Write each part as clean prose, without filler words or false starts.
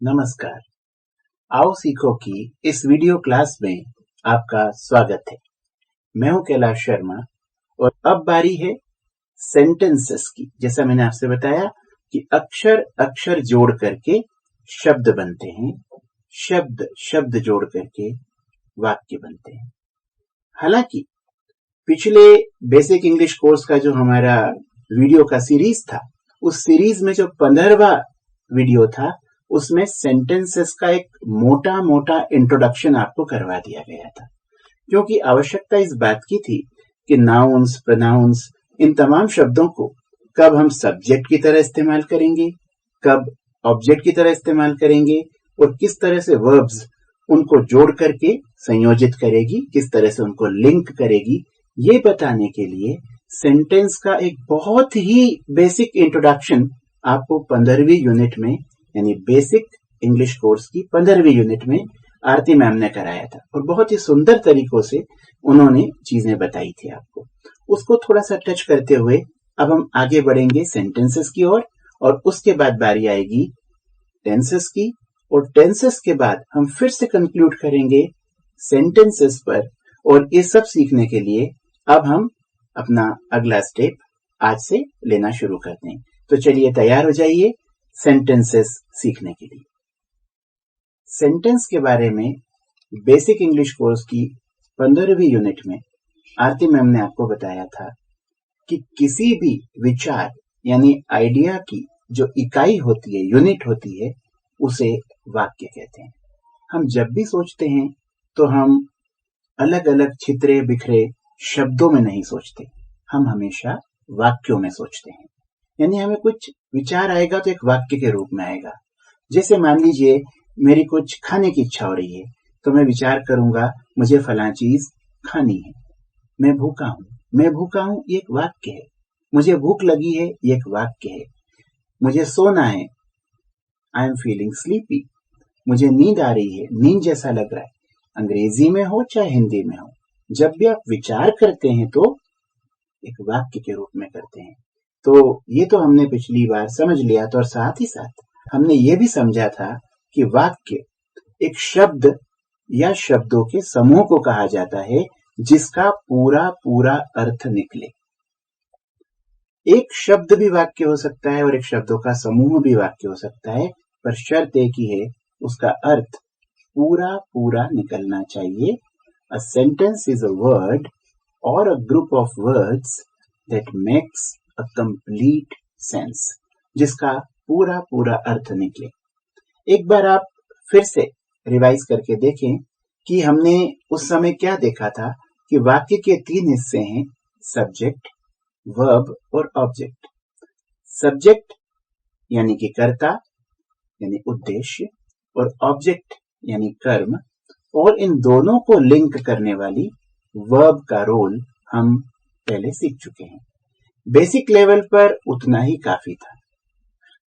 नमस्कार। आओ सीखो की इस वीडियो क्लास में आपका स्वागत है। मैं हूं कैलाश शर्मा और अब बारी है सेंटेंसेस की। जैसा मैंने आपसे बताया कि अक्षर अक्षर जोड़ करके शब्द बनते हैं, शब्द शब्द जोड़ करके वाक्य बनते हैं। हालांकि पिछले बेसिक इंग्लिश कोर्स का जो हमारा वीडियो का सीरीज था, उस सीरीज में जो 15वां वीडियो था, उसमें सेंटेंसेस का एक मोटा मोटा इंट्रोडक्शन आपको करवा दिया गया था, क्योंकि आवश्यकता इस बात की थी कि नाउन्स, प्रोनाउंस, इन तमाम शब्दों को कब हम सब्जेक्ट की तरह इस्तेमाल करेंगे, कब ऑब्जेक्ट की तरह इस्तेमाल करेंगे और किस तरह से वर्ब्स उनको जोड़ करके संयोजित करेगी, किस तरह से उनको लिंक करेगी, ये बताने के लिए सेंटेंस का एक बहुत ही बेसिक इंट्रोडक्शन आपको 15वीं यूनिट में, यानी बेसिक इंग्लिश कोर्स की 15वीं यूनिट में आरती मैम ने कराया था और बहुत ही सुंदर तरीकों से उन्होंने चीजें बताई थी आपको। उसको थोड़ा सा टच करते हुए अब हम आगे बढ़ेंगे सेंटेंसेस की ओर, और उसके बाद बारी आएगी टेंसेस की, और टेंसेस के बाद हम फिर से कंक्लूड करेंगे सेंटेंसेस पर। और ये सब सीखने के लिए अब हम अपना अगला स्टेप आज से लेना शुरू करते हैं। तो चलिए तैयार हो जाइए सेंटेंसेस सीखने के लिए। सेंटेंस के बारे में बेसिक इंग्लिश कोर्स की 15वीं यूनिट में आरती मैम ने आपको बताया था कि किसी भी विचार यानी आइडिया की जो इकाई होती है, यूनिट होती है, उसे वाक्य कहते हैं। हम जब भी सोचते हैं तो हम अलग अलग छितरे बिखरे शब्दों में नहीं सोचते, हम हमेशा वाक्यों में सोचते हैं। यानी हमें कुछ विचार आएगा तो एक वाक्य के रूप में आएगा। जैसे मान लीजिए मेरी कुछ खाने की इच्छा हो रही है, तो मैं विचार करूंगा मुझे फलां चीज खानी है। मैं भूखा हूं, ये एक वाक्य है। मुझे भूख लगी है, ये एक वाक्य है। मुझे सोना है, आई एम फीलिंग स्लीपी। मुझे नींद आ रही है, नींद जैसा लग रहा है। अंग्रेजी में हो चाहे हिंदी में हो, जब भी आप विचार करते हैं तो एक वाक्य के रूप में करते हैं। तो ये तो हमने पिछली बार समझ लिया था, और साथ ही साथ हमने ये भी समझा था कि वाक्य एक शब्द या शब्दों के समूह को कहा जाता है जिसका पूरा पूरा अर्थ निकले। एक शब्द भी वाक्य हो सकता है और एक शब्दों का समूह भी वाक्य हो सकता है, पर शर्त एक ही है, उसका अर्थ पूरा पूरा निकलना चाहिए। A sentence is a word or a group of words that makes a complete sense, जिसका पूरा पूरा अर्थ निकले। एक बार आप फिर से रिवाइज करके देखें कि हमने उस समय क्या देखा था कि वाक्य के 3 हिस्से हैं, सब्जेक्ट, वर्ब और ऑब्जेक्ट। सब्जेक्ट यानी कि कर्ता यानी उद्देश्य, और ऑब्जेक्ट यानी कर्म, और इन दोनों को लिंक करने वाली वर्ब का रोल हम पहले सीख चुके हैं। बेसिक लेवल पर उतना ही काफी था,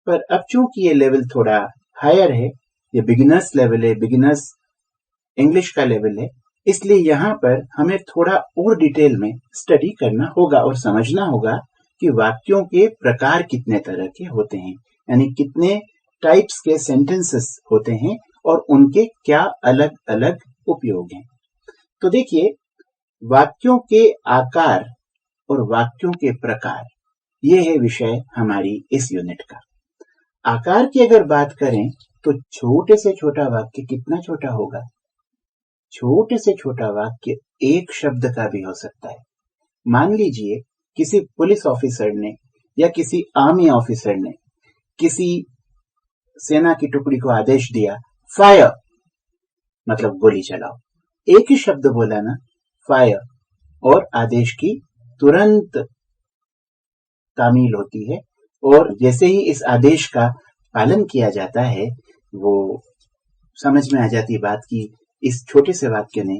पर अब चूंकि ये लेवल थोड़ा हायर है, ये बिगिनर्स लेवल है, बिगिनर्स इंग्लिश का लेवल है, इसलिए यहाँ पर हमें थोड़ा और डिटेल में स्टडी करना होगा और समझना होगा कि वाक्यों के प्रकार कितने तरह के होते हैं, यानी कितने टाइप्स के सेंटेंसेस होते हैं और उनके क्या अलग अलग उपयोग हैं। तो देखिए, वाक्यों के आकार और वाक्यों के प्रकार, ये है विषय हमारी इस यूनिट का। आकार की अगर बात करें तो छोटे से छोटा वाक्य कितना छोटा होगा? छोटे से छोटा वाक्य एक शब्द का भी हो सकता है। मान लीजिए किसी पुलिस ऑफिसर ने या किसी आर्मी ऑफिसर ने किसी सेना की टुकड़ी को आदेश दिया, फायर, मतलब गोली चलाओ। एक ही शब्द बोला ना, फायर, और आदेश की तुरंत तामील होती है, और जैसे ही इस आदेश का पालन किया जाता है, वो समझ में आ जाती बात की इस छोटे से वाक्य ने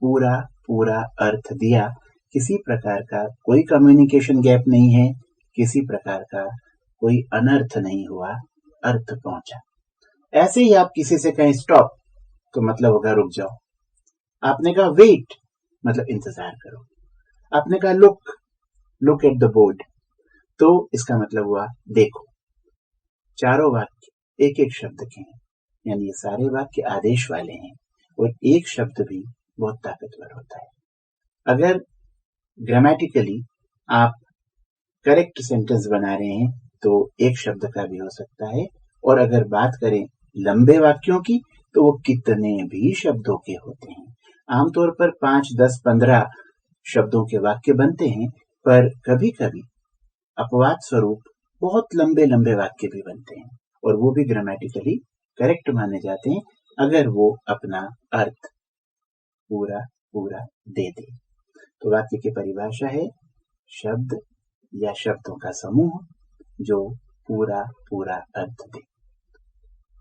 पूरा पूरा अर्थ दिया। किसी प्रकार का कोई कम्युनिकेशन गैप नहीं है, किसी प्रकार का कोई अनर्थ नहीं हुआ, अर्थ पहुंचा। ऐसे ही आप किसी से कहें स्टॉप, तो मतलब होगा रुक जाओ। आपने कहा वेट, मतलब इंतजार करो। आपने कहा लुक एट द बोर्ड, तो इसका मतलब हुआ देखो। चारों वाक्य एक एक शब्द के हैं, यानी ये सारे वाक्य आदेश वाले हैं और एक शब्द भी बहुत ताकतवर होता है। अगर ग्रामेटिकली आप करेक्ट सेंटेंस बना रहे हैं तो एक शब्द का भी हो सकता है, और अगर बात करें लंबे वाक्यों की तो वो कितने भी शब्दों के होते हैं। आमतौर पर 5, 10, 15 शब्दों के वाक्य बनते हैं, पर कभी कभी अपवाद स्वरूप बहुत लंबे लंबे वाक्य भी बनते हैं और वो भी ग्रामेटिकली करेक्ट माने जाते हैं अगर वो अपना अर्थ पूरा पूरा दे दे। तो वाक्य की परिभाषा है शब्द या शब्दों का समूह जो पूरा पूरा अर्थ दे।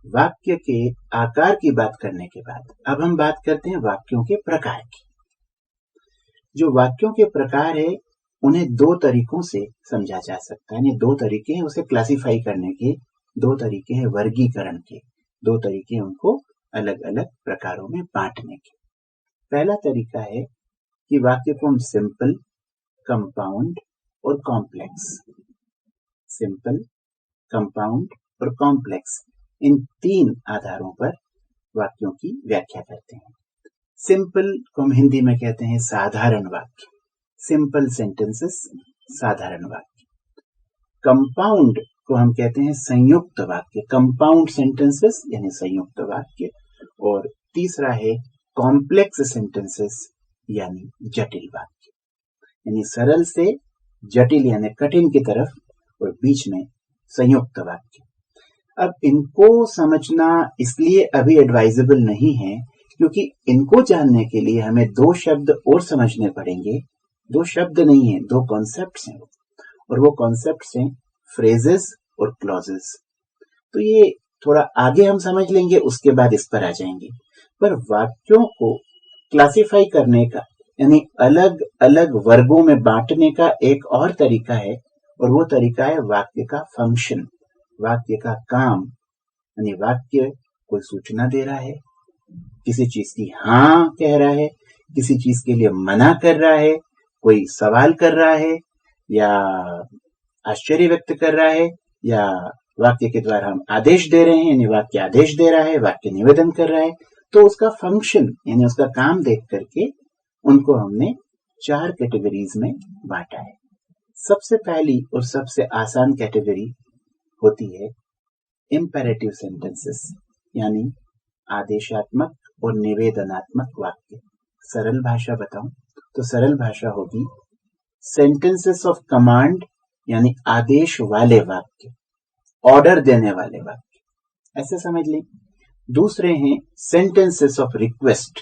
वाक्य के आकार की बात करने के बाद अब हम बात करते हैं वाक्यों के प्रकार की। जो वाक्यों के प्रकार है उन्हें दो तरीकों से समझा जा सकता है, यानी दो तरीके हैं उसे क्लासिफाई करने के, दो तरीके हैं वर्गीकरण के, दो तरीके हैं उनको अलग अलग प्रकारों में बांटने के। पहला तरीका है कि वाक्य को हम सिंपल, कंपाउंड और कॉम्प्लेक्स, सिंपल, कंपाउंड और कॉम्प्लेक्स, इन तीन आधारों पर वाक्यों की व्याख्या करते हैं। सिंपल को हम हिंदी में कहते हैं साधारण वाक्य, सिंपल सेंटेंसेस, साधारण वाक्य। कंपाउंड को हम कहते हैं संयुक्त वाक्य, कंपाउंड सेंटेंसेस यानी संयुक्त वाक्य। और तीसरा है कॉम्प्लेक्स सेंटेंसेस यानी जटिल वाक्य, यानी सरल से जटिल यानी कठिन की तरफ और बीच में संयुक्त वाक्य। अब इनको समझना इसलिए अभी एडवाइजेबल नहीं है क्योंकि इनको जानने के लिए हमें दो शब्द और समझने पड़ेंगे। दो शब्द नहीं है, दो कॉन्सेप्ट्स हैं, और वो कॉन्सेप्ट्स हैं फ्रेजेस और क्लॉजेस। तो ये थोड़ा आगे हम समझ लेंगे, उसके बाद इस पर आ जाएंगे। पर वाक्यों को क्लासिफाई करने का यानी अलग अलग वर्गों में बांटने का एक और तरीका है, और वो तरीका है वाक्य का फंक्शन, वाक्य का काम। यानी वाक्य कोई सूचना दे रहा है, किसी चीज की हाँ कह रहा है, किसी चीज के लिए मना कर रहा है, कोई सवाल कर रहा है या आश्चर्य व्यक्त कर रहा है, या वाक्य के द्वारा हम आदेश दे रहे हैं, यानी वाक्य आदेश दे रहा है, वाक्य निवेदन कर रहा है। तो उसका फंक्शन यानी उसका काम देख करके उनको हमने चार कैटेगरीज में बांटा है। सबसे पहली और सबसे आसान कैटेगरी होती है इंपेरेटिव सेंटेंसेस, यानी आदेशात्मक और निवेदनात्मक वाक्य। सरल भाषा बताऊं तो सरल भाषा होगी सेंटेंसेस ऑफ कमांड, यानी आदेश वाले वाक्य, ऑर्डर देने वाले वाक्य, ऐसे समझ लें। दूसरे हैं सेंटेंसेस ऑफ रिक्वेस्ट,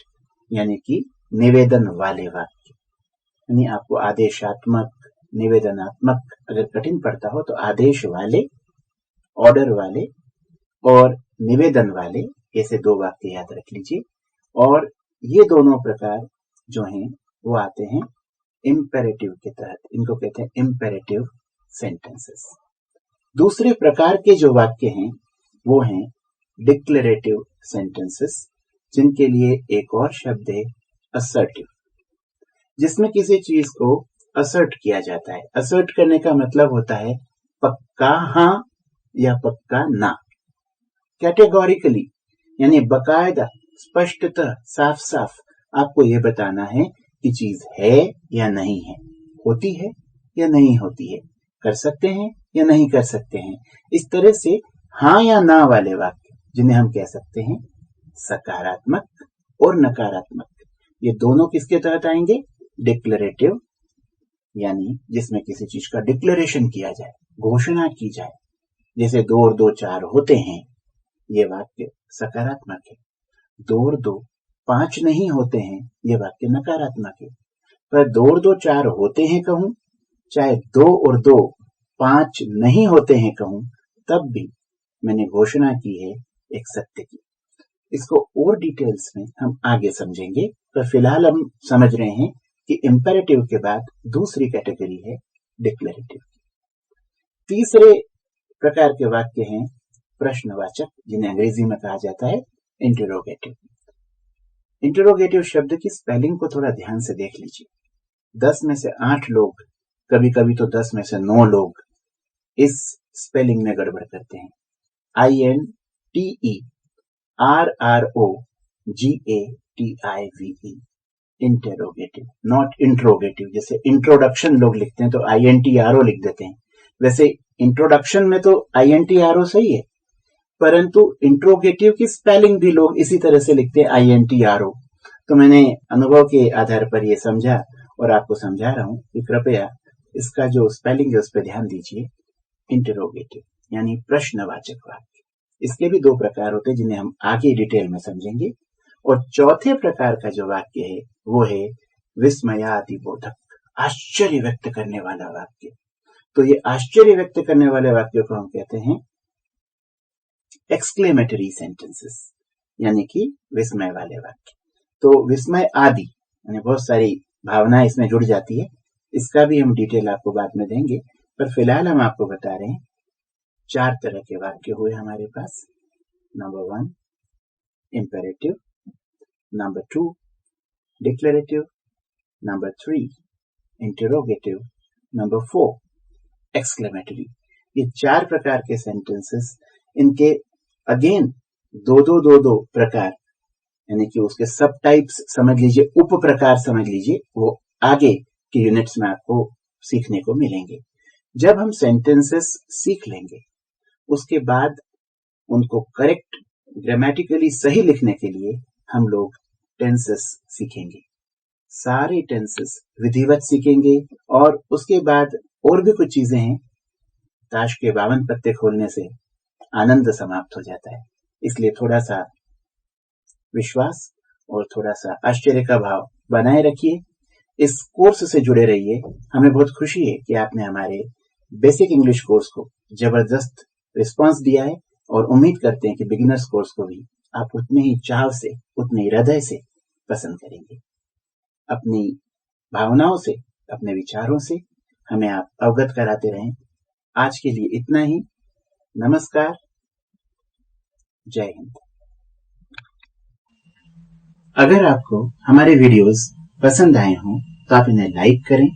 यानी कि निवेदन वाले वाक्य, यानी आपको आदेशात्मक, निवेदनात्मक अगर कठिन पड़ता हो तो आदेश वाले, ऑर्डर वाले और निवेदन वाले, ऐसे दो वाक्य याद रख लीजिए। और ये दोनों प्रकार जो हैं वो आते हैं इंपेरेटिव के तहत, इनको कहते हैं इंपेरेटिव सेंटेंसेस। दूसरे प्रकार के जो वाक्य हैं वो हैं डिक्लेरेटिव सेंटेंसेस, जिनके लिए एक और शब्द है असर्टिव, जिसमें किसी चीज को असर्ट किया जाता है। असर्ट करने का मतलब होता है पक्का हाँ या पक्का ना, कैटेगोरिकली, यानी बकायदा, स्पष्टतः, साफ साफ आपको यह बताना है कि चीज है या नहीं है, होती है या नहीं होती है, कर सकते हैं या नहीं कर सकते हैं। इस तरह से हाँ या ना वाले वाक्य, जिन्हें हम कह सकते हैं सकारात्मक और नकारात्मक, ये दोनों किसके तहत आएंगे? डिक्लेरेटिव, यानी जिसमें किसी चीज का डिक्लेरेशन किया जाए, घोषणा की जाए, जैसे 2 और 2 4 होते हैं, ये वाक्य सकारात्मक है। 2 और 2 5 नहीं होते हैं, ये वाक्य नकारात्मक है। पर 2 और 2 4 होते हैं कहूं, चाहे 2 और 2 5 नहीं होते हैं कहूं, तब भी मैंने घोषणा की है एक सत्य की। इसको और डिटेल्स में हम आगे समझेंगे, पर फिलहाल हम समझ रहे हैं कि इंपेरेटिव के बाद दूसरी कैटेगरी है डिक्लेरेटिव। तीसरे प्रकार के वाक्य हैं प्रश्नवाचक, जिन्हें अंग्रेजी में कहा जाता है इंटरोगेटिव। इंटरोगेटिव शब्द की स्पेलिंग को थोड़ा ध्यान से देख लीजिए। 10 में से 8 लोग, कभी कभी तो 10 में से 9 लोग इस स्पेलिंग में गड़बड़ करते हैं। INTE RROGATIVE, interrogative, not interrogative. जैसे इंट्रोडक्शन लोग लिखते हैं तो INTRO लिख देते हैं, वैसे इंट्रोडक्शन में तो INTRO सही है, परंतु इंट्रोगेटिव की स्पेलिंग भी लोग इसी तरह से लिखते हैं INTRO। तो मैंने अनुभव के आधार पर यह समझा और आपको समझा रहा हूं कि कृपया इसका जो स्पेलिंग है उस पर ध्यान दीजिए। इंटेरोगेटिव यानी प्रश्नवाचक वाक्य। इसके भी 2 प्रकार होते हैं जिन्हें हम आगे डिटेल में समझेंगे। और चौथे प्रकार का जो वाक्य है वो है विस्मयादिबोधक, आश्चर्य व्यक्त करने वाला वाक्य। तो ये आश्चर्य व्यक्त करने वाले वाक्यों को हम कहते हैं एक्सक्लेमेटरी सेंटेंसेस, यानी कि विस्मय वाले वाक्य। तो विस्मय आदि यानी बहुत सारी भावनाएं इसमें जुड़ जाती है, इसका भी हम डिटेल आपको बाद में देंगे, पर फिलहाल हम आपको बता रहे हैं 4 तरह के वाक्य हुए हमारे पास। Number 1 imperative, number 2 declarative, number 3 interrogative, number 4 exclamatory. ये 4 प्रकार के सेंटेंसेस, इनके अगेन दो प्रकार, यानी कि उसके सब टाइप्स समझ लीजिए, उप प्रकार समझ लीजिए, वो आगे के यूनिट्स में आपको सीखने को मिलेंगे। जब हम सेंटेंसेस सीख लेंगे उसके बाद उनको करेक्ट ग्रामेटिकली सही लिखने के लिए हम लोग टेंसेस सीखेंगे, सारे टेंसेस विधिवत सीखेंगे। और उसके बाद और भी कुछ चीजें हैं, ताश के 52 पत्ते खोलने से आनंद समाप्त हो जाता है, इसलिए थोड़ा सा विश्वास और थोड़ा सा आश्चर्य का भाव बनाए रखिए। इस कोर्स से जुड़े रहिए। हमें बहुत खुशी है कि आपने हमारे बेसिक इंग्लिश कोर्स को जबरदस्त रिस्पांस दिया है और उम्मीद करते हैं कि बिगिनर्स कोर्स को भी आप उतने ही चाव से, उतने ही हृदय से पसंद करेंगे। अपनी भावनाओं से, अपने विचारों से हमें आप अवगत कराते रहें। आज के लिए इतना ही। नमस्कार, जय हिंद। अगर आपको हमारे वीडियोस पसंद आए हों तो आप इन्हें लाइक करें,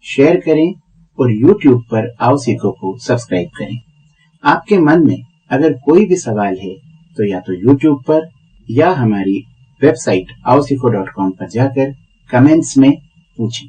शेयर करें और YouTube पर आओ सीखो को सब्सक्राइब करें। आपके मन में अगर कोई भी सवाल है तो या तो YouTube पर या हमारी वेबसाइट aosiko.com पर जाकर कमेंट्स में पूछें।